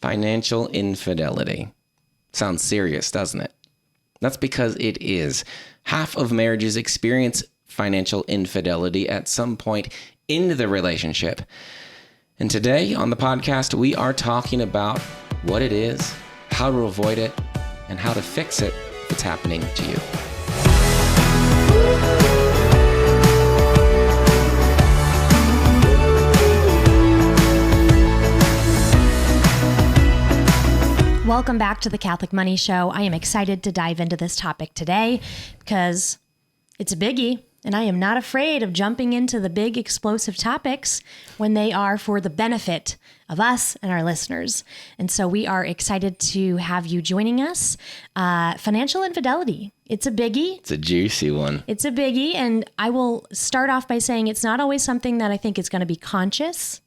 Financial infidelity. Sounds serious, doesn't it? That's because it is. Half of marriages experience financial infidelity at some point in the relationship. And today on the podcast, we are talking about what it is, how to avoid it, and how to fix it if it's happening to you. Welcome back to the Catholic Money Show. I am excited to dive into this topic today because it's a biggie, and I am not afraid of jumping into the big explosive topics when they are for the benefit of us and our listeners. And so we are excited to have you joining us. Financial infidelity. It's a biggie. It's a juicy one. It's a biggie. And I will start off by saying it's not always something that I think is going to be conscious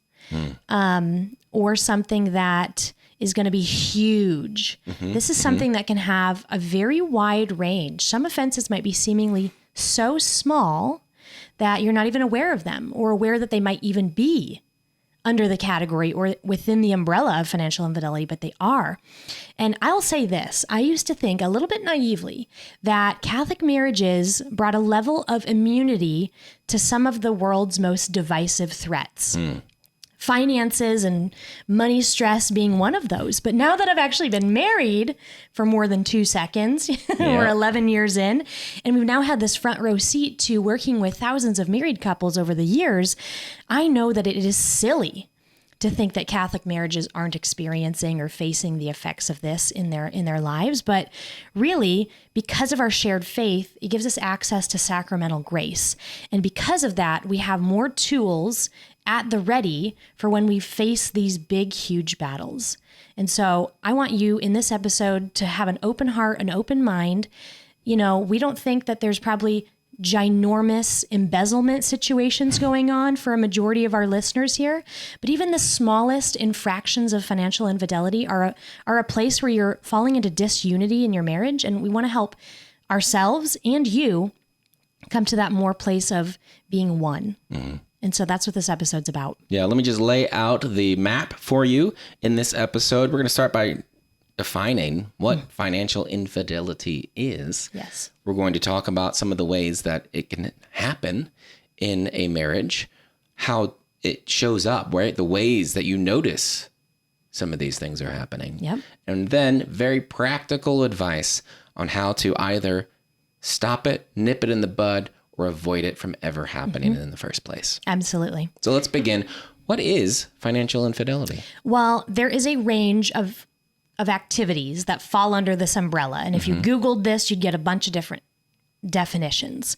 or something that is going to be huge. This is something that can have a very wide range. Some offenses might be seemingly so small that you're not even aware of them or aware that they might even be under the category or within the umbrella of financial infidelity, but they are. And I'll say this, I used to think a little bit naively that Catholic marriages brought a level of immunity to some of the world's most divisive threats. Finances and money stress being one of those. But now that I've actually been married for more than 2 seconds, we're 11 years in, and we've now had this front row seat to working with thousands of married couples over the years, I know that it is silly to think that Catholic marriages aren't experiencing or facing the effects of this in their lives. But really, because of our shared faith, it gives us access to sacramental grace. And because of that, we have more tools at the ready for when we face these big, huge battles. And so I want you in this episode to have an open heart, an open mind. You know, we don't think that there's probably ginormous embezzlement situations going on for a majority of our listeners here, but even the smallest infractions of financial infidelity are a place where you're falling into disunity in your marriage, and we want to help ourselves and you come to that more place of being one. And so that's what this episode's about. Yeah, let me just lay out the map for you in this episode. We're going to start by defining what financial infidelity is. Yes. We're going to talk about some of the ways that it can happen in a marriage, how it shows up, right? The ways that you notice some of these things are happening. Yep. And then very practical advice on how to either stop it, nip it in the bud, or avoid it from ever happening in the first place. Absolutely. So let's begin. What is financial infidelity? Well, there is a range of activities that fall under this umbrella. And if you Googled this, you'd get a bunch of different definitions,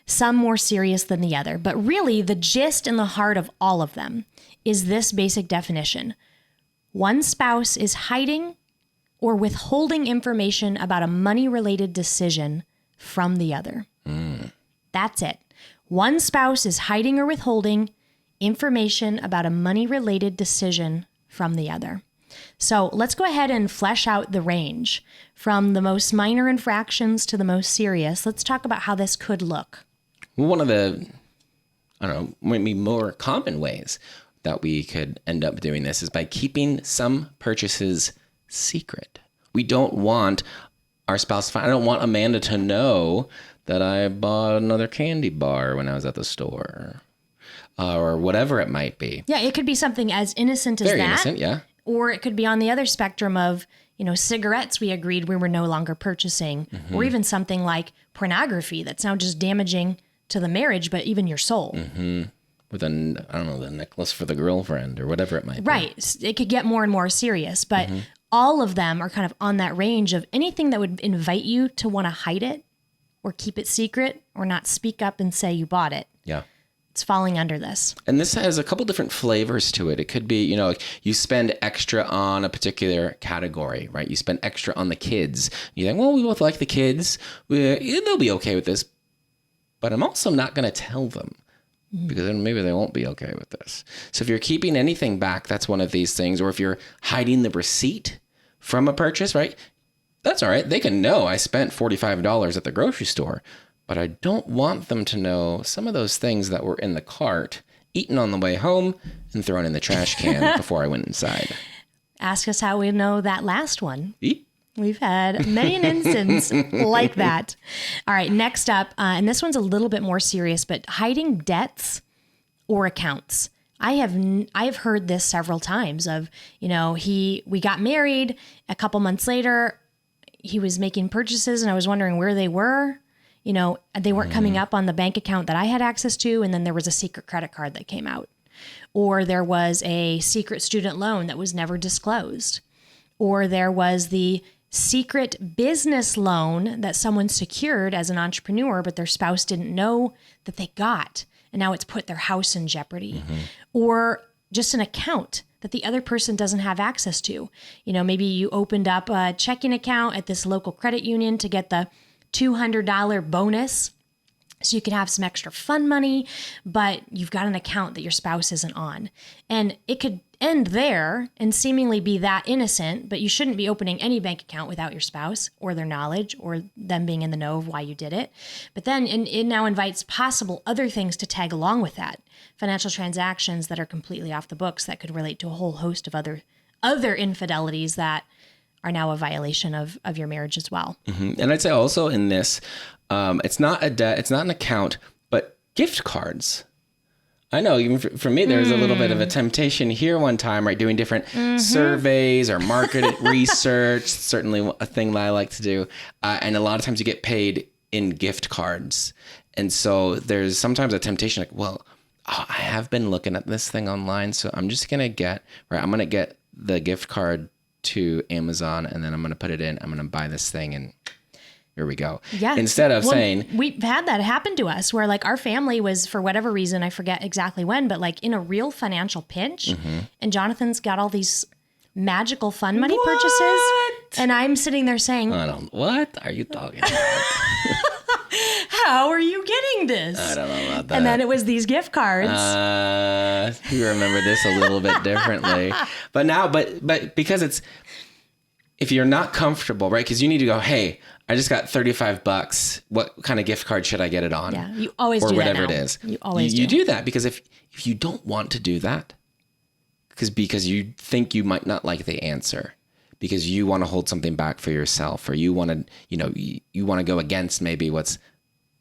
some more serious than the other. But really, the gist and the heart of all of them is this basic definition. One spouse is hiding or withholding information about a money-related decision from the other. That's it. One spouse is hiding or withholding information about a money-related decision from the other. So let's go ahead and flesh out the range from the most minor infractions to the most serious. Let's talk about how this could look. One of the, maybe more common ways that we could end up doing this is by keeping some purchases secret. We don't want our spouse, I don't want Amanda to know that I bought another candy bar when I was at the store, or whatever it might be. Yeah, it could be something as innocent as Very that. innocent, yeah. Or it could be on the other spectrum of, cigarettes we agreed we were no longer purchasing, or even something like pornography that's now just damaging to the marriage, but even your soul. With the necklace for the girlfriend or whatever it might be. Right. It could get more and more serious, but all of them are kind of on that range of anything that would invite you to want to hide it or keep it secret or not speak up and say you bought it. Yeah. It's falling under this. And this has a couple different flavors to it. It could be, like you spend extra on a particular category, right? You spend extra on the kids. You think, well, we both like the kids. They'll be okay with this. But I'm also not going to tell them because then maybe they won't be okay with this. So if you're keeping anything back, that's one of these things. Or if you're hiding the receipt from a purchase, right? That's all right. They can know I spent $45 at the grocery store, but I don't want them to know some of those things that were in the cart, eaten on the way home, and thrown in the trash can before I went inside. Ask us how we know that last one. Eep. We've had many an instance like that. All right, next up, and this one's a little bit more serious, but hiding debts or accounts. I have heard this several times of, we got married, a couple months later, he was making purchases and I was wondering where they were. They weren't coming up on the bank account that I had access to, and then there was a secret credit card that came out. Or there was a secret student loan that was never disclosed. Or there was the secret business loan that someone secured as an entrepreneur, but their spouse didn't know that they got. And now it's put their house in jeopardy. Or just an account that the other person doesn't have access to. Maybe you opened up a checking account at this local credit union to get the $200 bonus so you could have some extra fun money, but you've got an account that your spouse isn't on. And it could end there and seemingly be that innocent, but you shouldn't be opening any bank account without your spouse or their knowledge or them being in the know of why you did it. But then it now invites possible other things to tag along with that. Financial transactions that are completely off the books that could relate to a whole host of other infidelities that are now a violation of your marriage as well. And I'd say also in this, it's not a debt, it's not an account, but gift cards. I know even for me, there's a little bit of a temptation here one time, right? Doing different surveys or market research, certainly a thing that I like to do. And a lot of times you get paid in gift cards. And so there's sometimes a temptation like, well, I have been looking at this thing online, so I'm just going to get the gift card to Amazon, and then I'm going to put it in. I'm going to buy this thing, and here we go. Yeah. Instead of saying... We've had that happen to us where like our family was, for whatever reason, I forget exactly when, but like in a real financial pinch, and Jonathan's got all these magical fun money purchases, and I'm sitting there saying... What are you talking about? How are you getting this? I don't know about that. And then it was these gift cards. You remember this a little bit differently. But now, but because it's, if you're not comfortable, right? Because you need to go, hey, I just got $35. What kind of gift card should I get it on? Yeah, you always do that. Or whatever it is. You always do. You do that because if you don't want to do that, because you think you might not like the answer, because you want to hold something back for yourself, or you want to, you want to go against maybe what's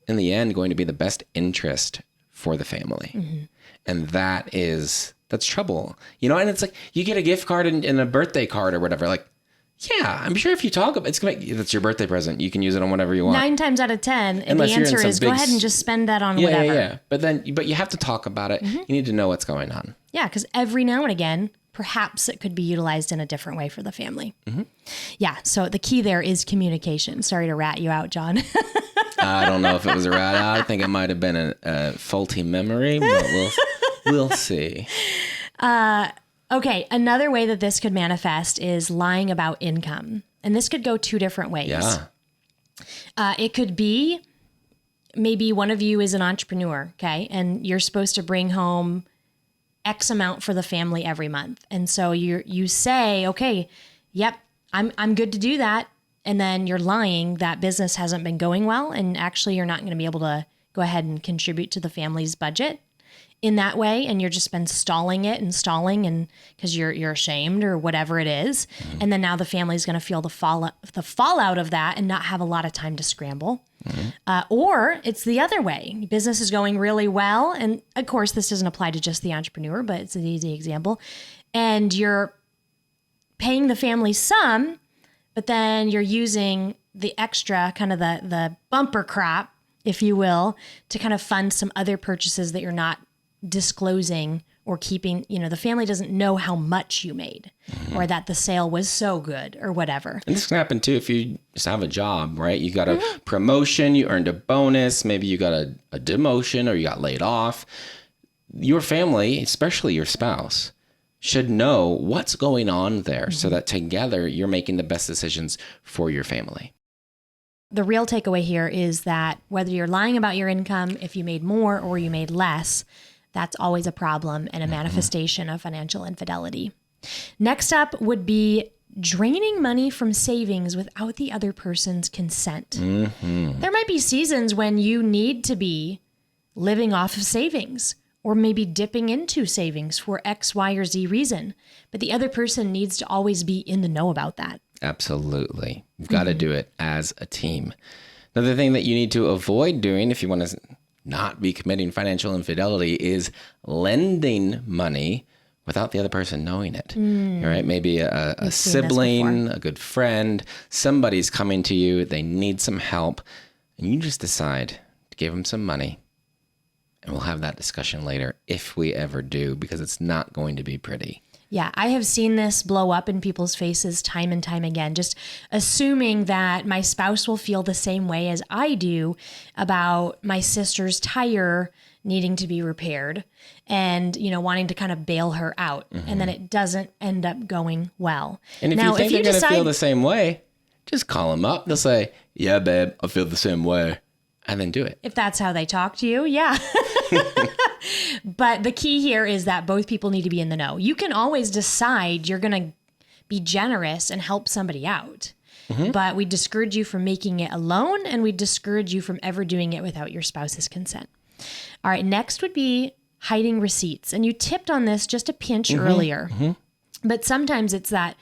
in the end going to be the best interest for the family. And that's trouble, and it's like you get a gift card and a birthday card or whatever. Like, yeah, I'm sure if you talk about that's your birthday present, you can use it on whatever you want. 9 times out of 10, and the answer is go ahead and just spend that on whatever. Yeah. But you have to talk about it. You need to know what's going on. Yeah, because every now and again, perhaps it could be utilized in a different way for the family. Yeah, so the key there is communication. Sorry to rat you out, John. I don't know if it was a rat out. I think it might have been a faulty memory, but we'll see. Okay, another way that this could manifest is lying about income. And this could go 2 different ways. Yeah. It could be maybe one of you is an entrepreneur, okay? And you're supposed to bring home X amount for the family every month. And so you say, okay, yep, I'm good to do that. And then you're lying that business hasn't been going well. And actually you're not going to be able to go ahead and contribute to the family's budget in that way. And you're just been stalling and because you're ashamed or whatever it is. And then now the family's going to feel the fallout of that and not have a lot of time to scramble. Or it's the other way. Business is going really well. And of course, this doesn't apply to just the entrepreneur, but it's an easy example. And you're paying the family some, but then you're using the extra, kind of the bumper crop, if you will, to kind of fund some other purchases that you're not disclosing or keeping. The family doesn't know how much you made or that the sale was so good or whatever. And this can happen too if you just have a job, right? You got a promotion, you earned a bonus, maybe you got a demotion or you got laid off. Your family, especially your spouse, should know what's going on there so that together you're making the best decisions for your family. The real takeaway here is that whether you're lying about your income, if you made more or you made less, that's always a problem and a manifestation of financial infidelity. Next up would be draining money from savings without the other person's consent. There might be seasons when you need to be living off of savings, or maybe dipping into savings for X, Y, or Z reason. But the other person needs to always be in the know about that. Absolutely. You've got to do it as a team. Another thing that you need to avoid doing if you want to not be committing financial infidelity is lending money without the other person knowing it. All right? Maybe a sibling, a good friend, somebody's coming to you, they need some help, and you just decide to give them some money. And we'll have that discussion later if we ever do, because it's not going to be pretty. Yeah, I have seen this blow up in people's faces time and time again, just assuming that my spouse will feel the same way as I do about my sister's tire needing to be repaired and, wanting to kind of bail her out. And then it doesn't end up going well. And if you think they're going to feel the same way, just call them up. They'll say, yeah, babe, I feel the same way. And then do it. If that's how they talk to you, yeah. But the key here is that both people need to be in the know. You can always decide you're going to be generous and help somebody out. But we discourage you from making it alone, and we discourage you from ever doing it without your spouse's consent. All right, next would be hiding receipts. And you tipped on this just a pinch earlier. But sometimes it's that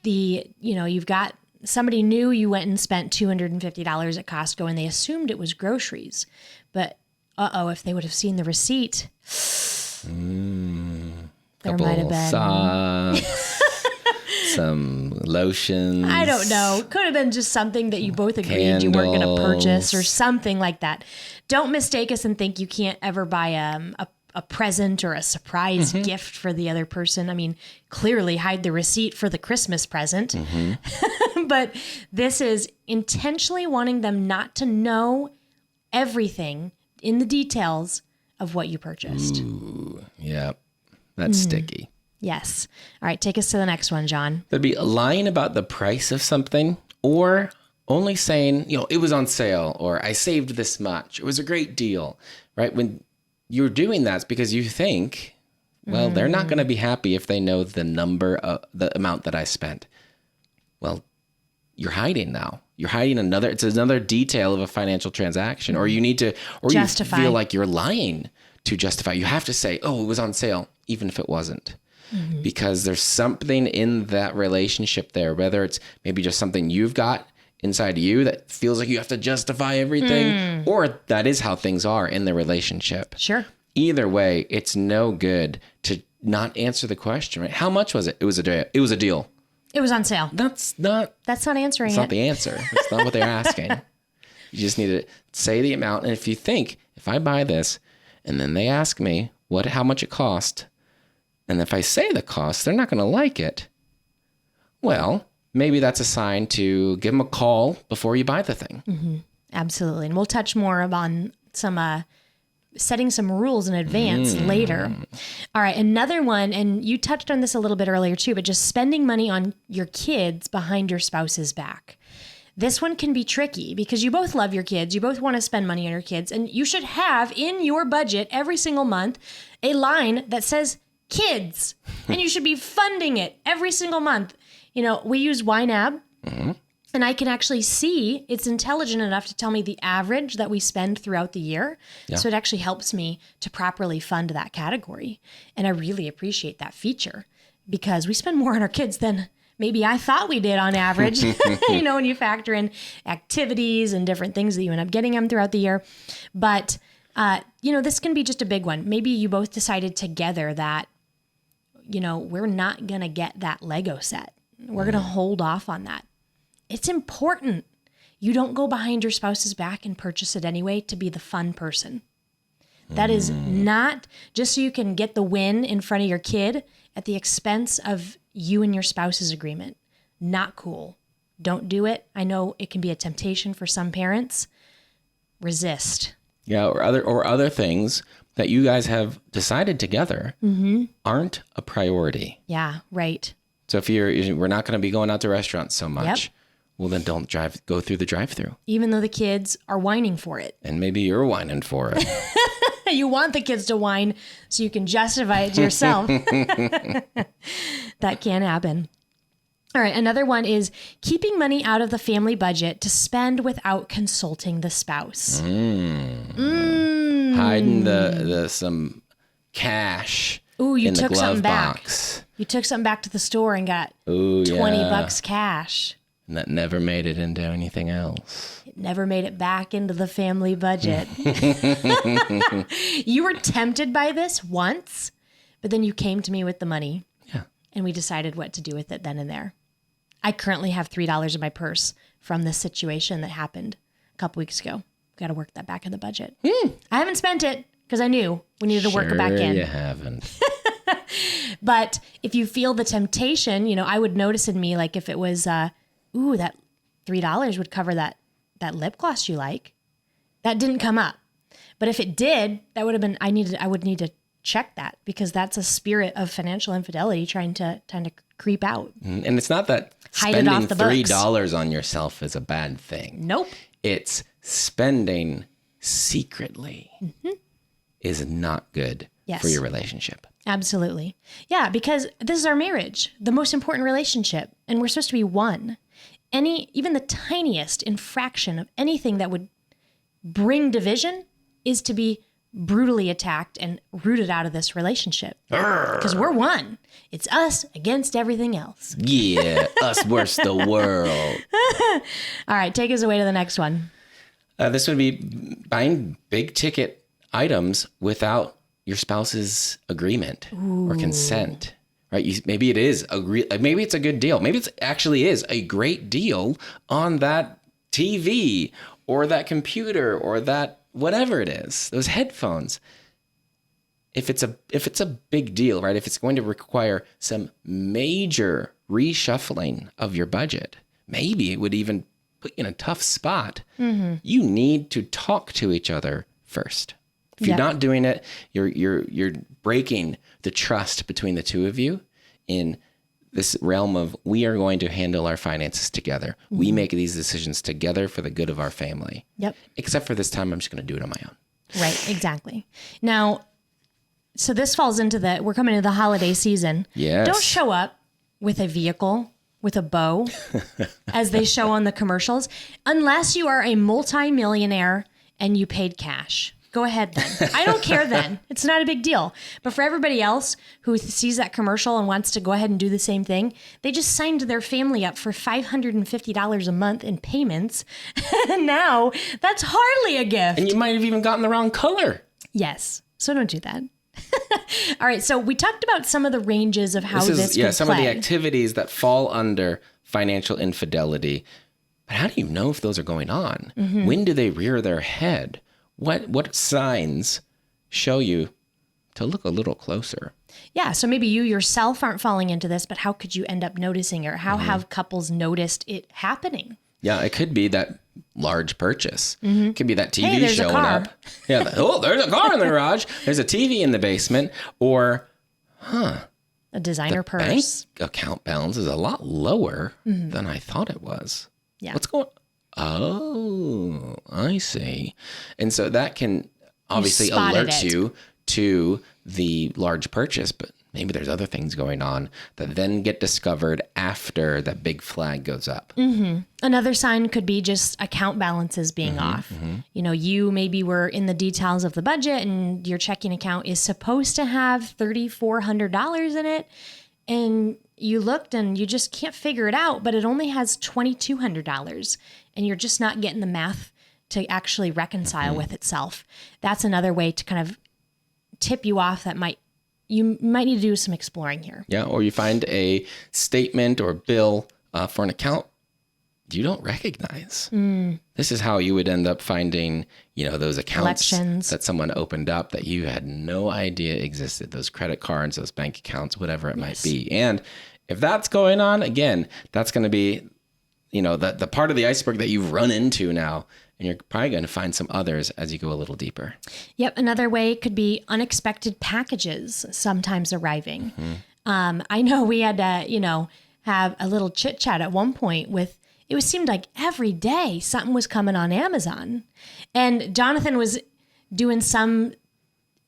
you've got somebody knew you went and spent $250 at Costco and they assumed it was groceries. But if they would have seen the receipt, there might have been socks, some lotions. I don't know. Could have been just something that you both agreed you weren't going to purchase or something like that. Don't mistake us and think you can't ever buy a present or a surprise gift for the other person. I mean, clearly hide the receipt for the Christmas present. But this is intentionally wanting them not to know everything in the details of what you purchased. Ooh, yeah, that's sticky. Yes. All right, take us to the next one, John. There'd be lying about the price of something, or only saying, it was on sale, or I saved this much. It was a great deal, right? When you're doing that, it's because you think, well, they're not going to be happy if they know the the amount that I spent. Well, you're hiding now. You're hiding it's another detail of a financial transaction, or you need to, or justify. You feel like you're lying to justify. You have to say, oh, it was on sale, even if it wasn't. Because there's something in that relationship there, whether it's maybe just something you've got inside you that feels like you have to justify everything, or that is how things are in the relationship. Sure. Either way, it's no good to not answer the question, right? How much was it? It was a deal. It was a deal. It was on sale. That's not answering it. That's not the answer. That's not what they're asking. You just need to say the amount. And if you think, if I buy this and then they ask me how much it cost, and if I say the cost, they're not going to like it. Well, maybe that's a sign to give them a call before you buy the thing. Absolutely. And we'll touch more on some setting some rules in advance later. All right, another one, and you touched on this a little bit earlier too, but just spending money on your kids behind your spouse's back. This one can be tricky because you both love your kids. You both want to spend money on your kids, and you should have in your budget every single month a line that says kids, and you should be funding it every single month. We use YNAB, and I can actually see it's intelligent enough to tell me the average that we spend throughout the year. Yeah. So it actually helps me to properly fund that category. And I really appreciate that feature because we spend more on our kids than maybe I thought we did on average, when you factor in activities and different things that you end up getting them throughout the year. But, this can be just a big one. Maybe you both decided together that, we're not going to get that Lego set. We're going to hold off on that. It's important. You don't go behind your spouse's back and purchase it anyway to be the fun person. That is not just so you can get the win in front of your kid at the expense of you and your spouse's agreement. Not cool. Don't do it. I know it can be a temptation for some parents. Resist. Yeah, or other things that you guys have decided together aren't a priority. Yeah, right. So if we're not going to be going out to restaurants so much, well then don't go through the drive-through. Even though the kids are whining for it. And maybe you're whining for it. You want the kids to whine so you can justify it to yourself. That can happen. All right, another one is keeping money out of the family budget to spend without consulting the spouse. Hiding some cash Ooh, you in the took glove something back. box. You took something back to the store and got Ooh, $20 cash. And that never made it into anything else. It never made it back into the family budget. You were tempted by this once, but then you came to me with the money. Yeah. And we decided what to do with it then and there. I currently have $3 in my purse from this situation that happened a couple weeks ago. Got to work that back in the budget. I haven't spent it because I knew we needed to work it back in. You haven't. But if you feel the temptation, you know, I would notice in me, like if it was, that $3 would cover that lip gloss you like. That didn't come up. But if it did, that would have been, I would need to check that, because that's a spirit of financial infidelity trying to creep out. And it's not that Hide it spending off the books. $3 on yourself is a bad thing. Nope. It's spending secretly is not good Yes. for your relationship. Absolutely. Yeah, because this is our marriage, the most important relationship, and we're supposed to be one. Even the tiniest infraction of anything that would bring division is to be brutally attacked and rooted out of this relationship. Because we're one. It's us against everything else. Yeah, us versus the world. All right, take us away to the next one. This would be buying big ticket items without your spouse's agreement or consent. Right? Maybe it is maybe it's a good deal. Maybe it actually is a great deal on that TV or that computer or that whatever it is, those headphones. If it's a big deal, right? If it's going to require some major reshuffling of your budget, maybe it would even put you in a tough spot. You need to talk to each other first. If you're not doing it, you're breaking the trust between the two of you in this realm of, we are going to handle our finances together. We make these decisions together for the good of our family. Yep. Except for this time, I'm just going to do it on my own. Right, exactly. Now, so this falls into we're coming into the holiday season. Yes. Don't show up with a vehicle, with a bow, as they show on the commercials, unless you are a multimillionaire and you paid cash. Go ahead then. I don't care then. It's not a big deal. But for everybody else who sees that commercial and wants to go ahead and do the same thing, they just signed their family up for $550 a month in payments. And now that's hardly a gift. And you might have even gotten the wrong color. Yes. So don't do that. All right. So we talked about some of the ranges of how this could some play. of the activities that fall under financial infidelity. But how do you know if those are going on? When do they rear their head? What signs show you to look a little closer? Yeah, so maybe you yourself aren't falling into this, but how could you end up noticing, or how have couples noticed it happening? Yeah, it could be that large purchase. It could be that TV there's a showing car. up. Yeah, there's a car in the garage. There's a TV in the basement. Or, A designer purse. bank account balance is a lot lower than I thought it was. Yeah. What's going on? Oh, I see. And so that can obviously spotted alert it. you to the large purchase, but maybe there's other things going on that then get discovered after that big flag goes up. Another sign could be just account balances being off. You know, you maybe were in the details of the budget and your checking account is supposed to have $3,400 in it. And you looked and you just can't figure it out, but it only has $2,200 and you're just not getting the math to actually reconcile with itself. That's another way to kind of tip you off that you might need to do some exploring here. Yeah, or you find a statement or bill for an account you don't recognize. This is how you would end up finding, those accounts Collections. that someone opened up that you had no idea existed, those credit cards, those bank accounts, whatever it might be. And if that's going on, again, that's going to be, the part of the iceberg that you've run into now. And you're probably going to find some others as you go a little deeper. Yep. Another way could be unexpected packages sometimes arriving. I know we had to, have a little chit chat at one point it seemed like every day something was coming on Amazon. And Jonathan was doing some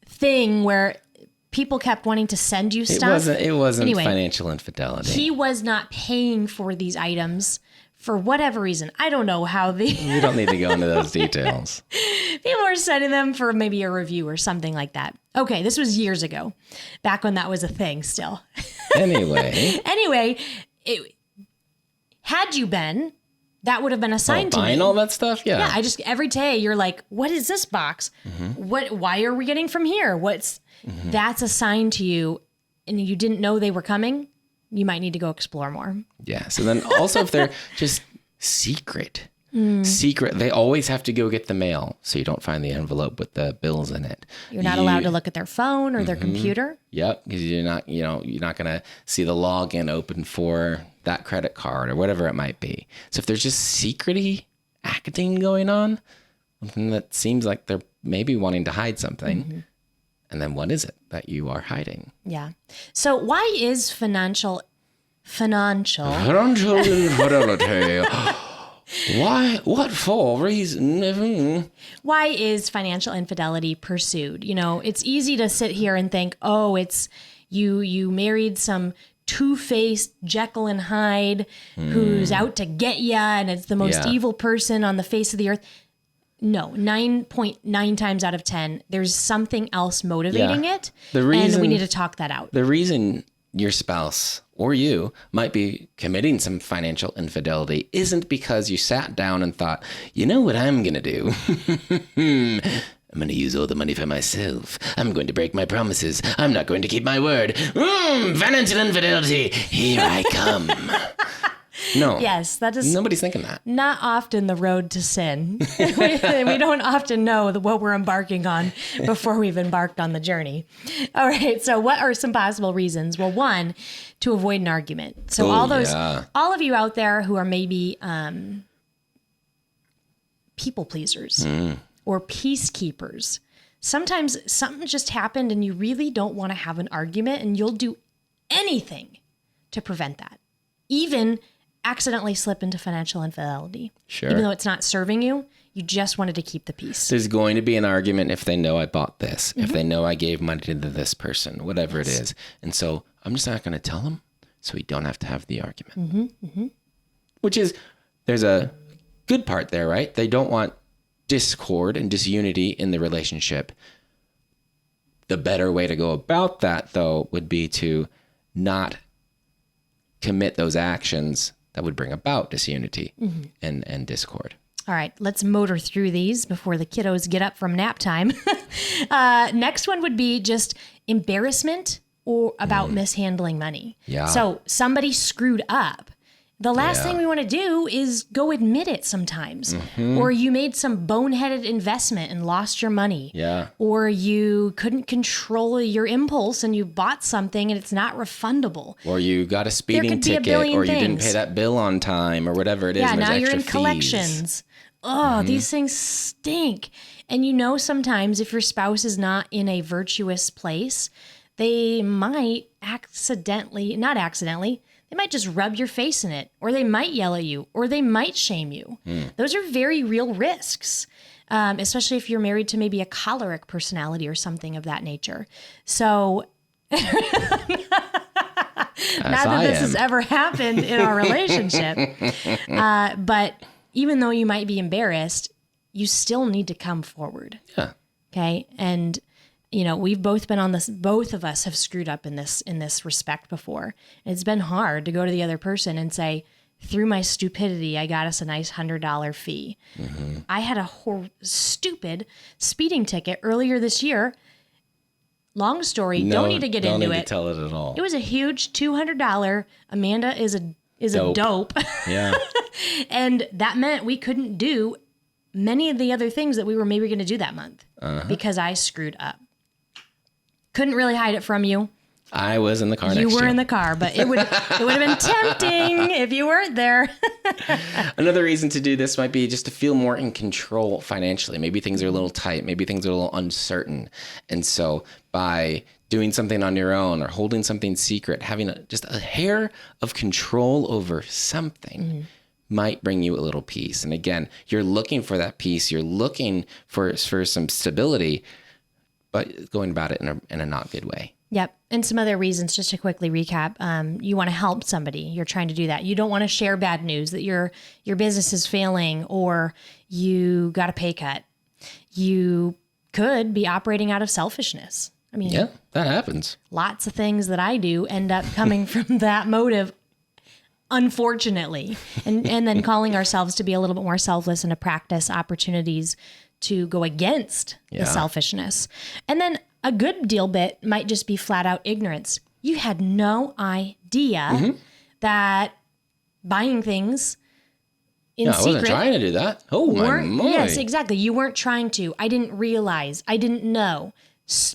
thing where people kept wanting to send you stuff. It wasn't Anyway, financial infidelity. He was not paying for these items for whatever reason, I don't know how We don't need to go into those details. people were sending them for maybe a review or something like that. Okay, this was years ago, back when that was a thing still. Anyway, Had you been, that would have been assigned to me. Buying all that stuff? Yeah. Yeah, every day you're like, what is this box? Why are we getting from here? That's assigned to you and you didn't know they were coming, you might need to go explore more. Yeah. So then also if they're just secret, they always have to go get the mail so you don't find the envelope with the bills in it. You're not allowed to look at their phone or their computer. Yep. Because you're not going to see the login open for that credit card or whatever it might be. So if there's just secret-y acting going on, something that seems like they're maybe wanting to hide something, and then what is it that you are hiding? Yeah. So why is financial infidelity? Why? What for reason? Why is financial infidelity pursued? It's easy to sit here and think, oh, it's you married some two-faced Jekyll and Hyde who's out to get ya, and it's the most evil person on the face of the earth. No, 9.9 times out of 10, there's something else motivating it, and we need to talk that out. The reason your spouse or you might be committing some financial infidelity isn't because you sat down and thought, you know what I'm going to do? I'm going to use all the money for myself. I'm going to break my promises. I'm not going to keep my word. Financial infidelity. Here I come. No. Yes, that is. Nobody's thinking that. Not often the road to sin. we don't often know what we're embarking on before we've embarked on the journey. All right. So what are some possible reasons? Well, one, to avoid an argument. So all of you out there who are maybe people pleasers or peacekeepers, sometimes something just happened and you really don't want to have an argument and you'll do anything to prevent that. Even accidentally slip into financial infidelity. Sure. Even though it's not serving you, you just wanted to keep the peace. There's going to be an argument if they know I bought this, if they know I gave money to this person, whatever it is. And so I'm just not going to tell them so we don't have to have the argument. Which is, there's a good part there, right? They don't want discord and disunity in the relationship. The better way to go about that, though, would be to not commit those actions that would bring about disunity and discord. All right, let's motor through these before the kiddos get up from nap time. Next one would be just embarrassment or about mishandling money. Yeah. So somebody screwed up. The last thing we want to do is go admit it sometimes. Or you made some boneheaded investment and lost your money. Yeah. Or you couldn't control your impulse and you bought something and it's not refundable. Or you got a speeding ticket, or you didn't pay that bill on time, or whatever it is. Yeah, and now there's you're in extra collections. Oh, these things stink. And sometimes if your spouse is not in a virtuous place, they might they might just rub your face in it, or they might yell at you, or they might shame you. Those are very real risks, especially if you're married to maybe a choleric personality or something of that nature. So not that this has ever happened in our relationship, but even though you might be embarrassed, you still need to come forward. Yeah. Okay. And we've both been on this. Both of us have screwed up in this respect before. And it's been hard to go to the other person and say, through my stupidity, I got us a nice $100 fee. I had a stupid speeding ticket earlier this year. Long story. Don't need to get into it. Don't need to tell it at all. It was a huge $200. Amanda is a dope. Yeah. And that meant we couldn't do many of the other things that we were maybe going to do that month because I screwed up. Couldn't really hide it from you. I was in the car next to you. You were in the car, but it would have been tempting if you weren't there. Another reason to do this might be just to feel more in control financially. Maybe things are a little tight. Maybe things are a little uncertain. And so by doing something on your own or holding something secret, having just a hair of control over something might bring you a little peace. And again, you're looking for that peace. You're looking for some stability, but going about it in a not good way. Yep. And some other reasons, just to quickly recap, you want to help somebody. You're trying to do that. You don't want to share bad news that your business is failing or you got a pay cut. You could be operating out of selfishness. I mean, Yeah, that happens. lots of things that I do end up coming from that motive, unfortunately. And then calling ourselves to be a little bit more selfless and to practice opportunities to go against the selfishness. And then a good deal bit might just be flat out ignorance. You had no idea that buying things in secret. I wasn't trying to do that. Oh, my. Yes, exactly. You weren't trying to. I didn't realize. I didn't know.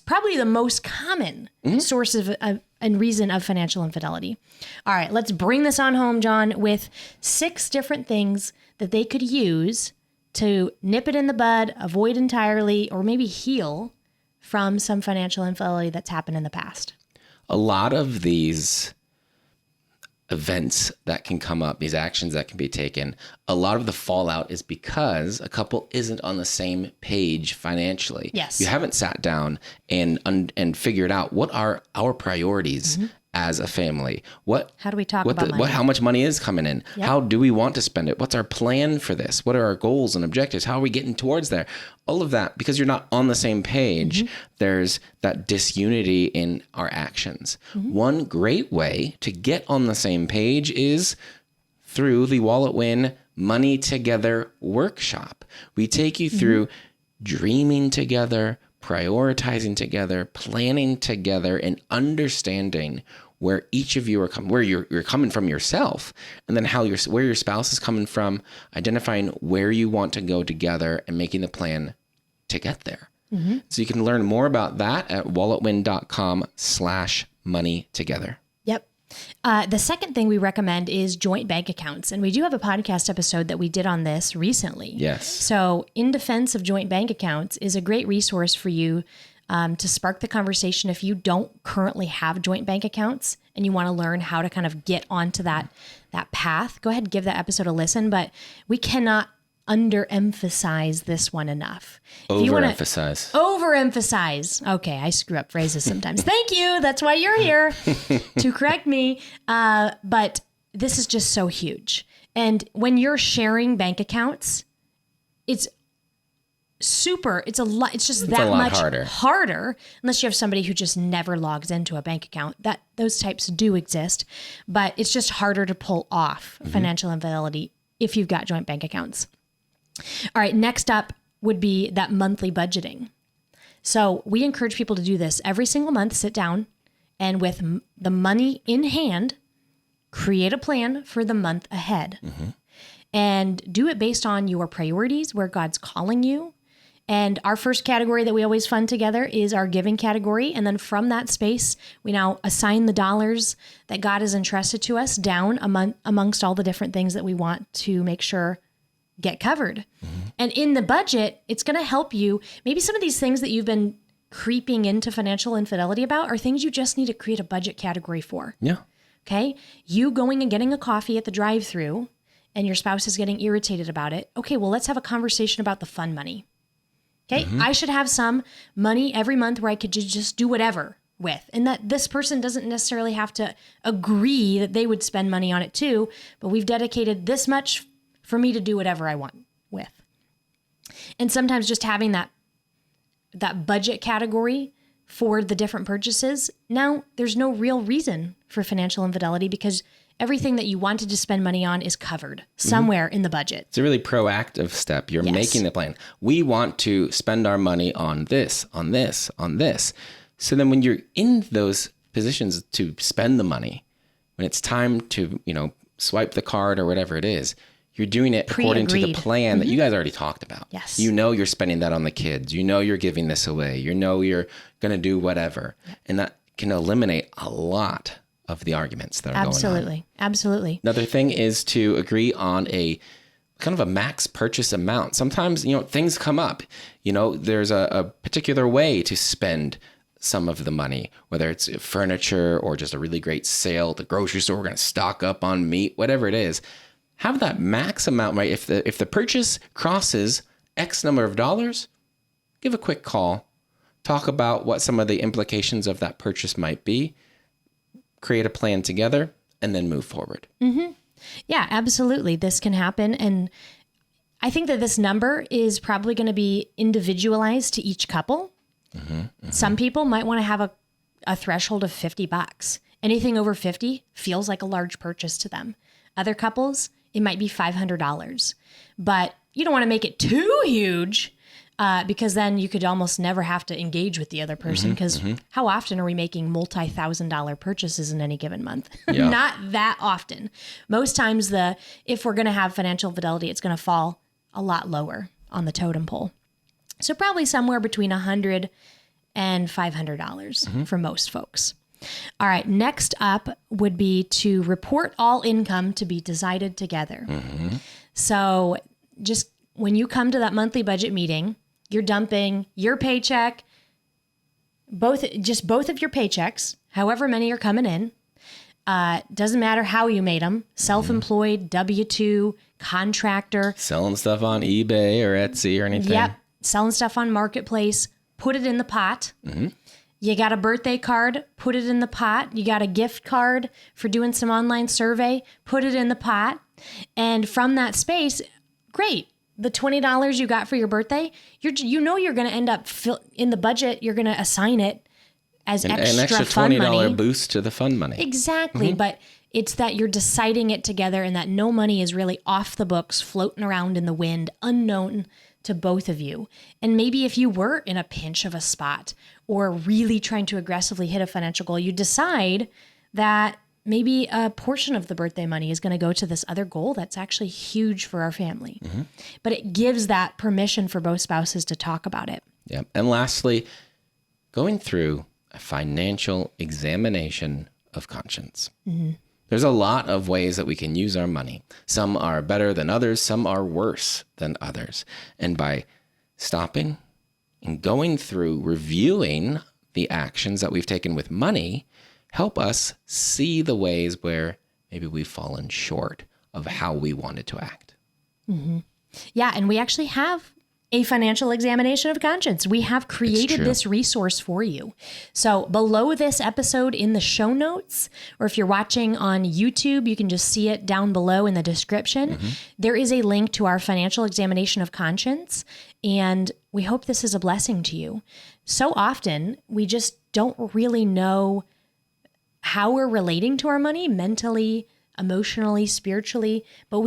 Probably the most common source of and reason of financial infidelity. All right, let's bring this on home, John, with 6 different things that they could use to nip it in the bud, avoid entirely, or maybe heal from some financial infidelity that's happened in the past. A lot of these events that can come up, these actions that can be taken, a lot of the fallout is because a couple isn't on the same page financially. Yes. You haven't sat down and figured out what are our priorities as a family. How do we talk about money? How much money is coming in? Yep. How do we want to spend it? What's our plan for this? What are our goals and objectives? How are we getting towards there? All of that, because you're not on the same page, there's that disunity in our actions. One great way to get on the same page is through the Wallet Win Money Together workshop. We take you through dreaming together, prioritizing together, planning together, and understanding where each of you are coming, where you're coming from yourself, and then where your spouse is coming from, identifying where you want to go together and making the plan to get there. So you can learn more about that at walletwin.com/money together. Yep. The second thing we recommend is joint bank accounts. And we do have a podcast episode that we did on this recently. Yes. So In Defense of Joint Bank Accounts is a great resource for you to spark the conversation if you don't currently have joint bank accounts and you want to learn how to kind of get onto that path. Go ahead and give that episode a listen. But we cannot underemphasize this one enough. Overemphasize. Okay, I screw up phrases sometimes. Thank you. That's why you're here to correct me. But this is just so huge. And when you're sharing bank accounts, it's a lot. It's just that much harder unless you have somebody who just never logs into a bank account. Those types do exist, but it's just harder to pull off financial infidelity if you've got joint bank accounts. All right, next up would be that monthly budgeting. So we encourage people to do this every single month, sit down and with the money in hand, create a plan for the month ahead and do it based on your priorities, where God's calling you. And our first category that we always fund together is our giving category. And then from that space, we now assign the dollars that God has entrusted to us down amongst all the different things that we want to make sure get covered. And in the budget, it's going to help you. Maybe some of these things that you've been creeping into financial infidelity about are things you just need to create a budget category for. Yeah. Okay. You going and getting a coffee at the drive-thru and your spouse is getting irritated about it. Okay. Well, let's have a conversation about the fun money. Okay. I should have some money every month where I could just do whatever with, and that this person doesn't necessarily have to agree that they would spend money on it too, but we've dedicated this much for me to do whatever I want with. And sometimes just having that budget category for the different purchases, now there's no real reason for financial infidelity because everything that you wanted to spend money on is covered somewhere in the budget. It's a really proactive step. You're making the plan. We want to spend our money on this, on this, on this. So then when you're in those positions to spend the money, when it's time to, swipe the card or whatever it is, you're doing it according to the plan that you guys already talked about. Yes. You're spending that on the kids. You're giving this away. You're going to do whatever. And that can eliminate a lot of the arguments that are going on. Absolutely. Another thing is to agree on a kind of a max purchase amount. Sometimes, things come up. There's a particular way to spend some of the money, whether it's furniture or just a really great sale at the grocery store, we're going to stock up on meat, whatever it is. Have that max amount, right? If the purchase crosses X number of dollars, give a quick call talk about what some of the implications of that purchase might be, create a plan together, and then move forward. Yeah, absolutely. This can happen. And I think that this number is probably going to be individualized to each couple. Some people might want to have a threshold of $50. Anything over 50 feels like a large purchase to them. Other couples, it might be $500. But you don't want to make it too huge because then you could almost never have to engage with the other person, because how often are we making multi-$1,000 purchases in any given month? Yeah. Not that often. Most times if we're going to have financial fidelity, it's going to fall a lot lower on the totem pole. So probably somewhere between $100 and $500 for most folks. All right, next up would be to report all income to be decided together. So just when you come to that monthly budget meeting, you're dumping your paycheck, both of your paychecks, however many are coming in. Doesn't matter how you made them, self-employed, W-2, contractor. Selling stuff on eBay or Etsy or anything. Yep, selling stuff on Marketplace, put it in the pot. You got a birthday card, put it in the pot. You got a gift card for doing some online survey, put it in the pot. And from that space, great. The $20 you got for your birthday, you're going to end up in the budget. You're going to assign it as An extra extra fund $20 money. boost to the fund money. Exactly. But it's that you're deciding it together, and that no money is really off the books, floating around in the wind, unknown to both of you. And maybe if you were in a pinch of a spot or really trying to aggressively hit a financial goal, you decide that maybe a portion of the birthday money is going to go to this other goal that's actually huge for our family. But it gives that permission for both spouses to talk about it. Yeah. And lastly, going through a financial examination of conscience. There's a lot of ways that we can use our money. Some are better than others. Some are worse than others. And by stopping and going through, reviewing the actions that we've taken with money, help us see the ways where maybe we've fallen short of how we wanted to act. Yeah, and we actually have a financial examination of conscience. We have created this resource for you. So below this episode in the show notes, or if you're watching on YouTube, you can just see it down below in the description. There is a link to our financial examination of conscience, and we hope this is a blessing to you. So often, we just don't really know how we're relating to our money mentally, emotionally, spiritually, but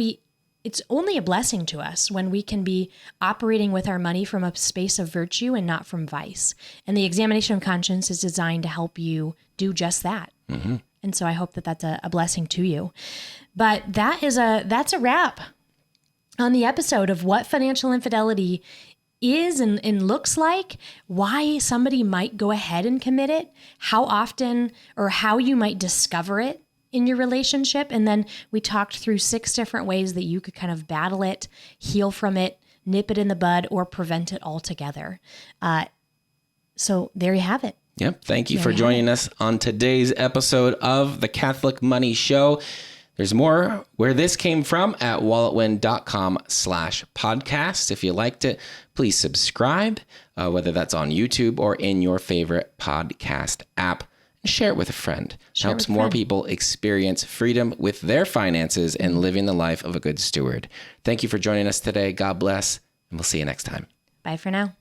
it's only a blessing to us when we can be operating with our money from a space of virtue and not from vice. And the examination of conscience is designed to help you do just that. And so I hope that that's a blessing to you. But that's a wrap on the episode of what financial infidelity is and looks like, why somebody might go ahead and commit it, how often or how you might discover it in your relationship. And then we talked through 6 different ways that you could kind of battle it, heal from it, nip it in the bud, or prevent it altogether. So there you have it. Yep. Thank you for joining us on today's episode of the Catholic Money Show. There's more where this came from at walletwin.com/podcast. If you liked it, please subscribe, whether that's on YouTube or in your favorite podcast app. Share it with a friend. It helps more people experience freedom with their finances and living the life of a good steward. Thank you for joining us today. God bless, and we'll see you next time. Bye for now.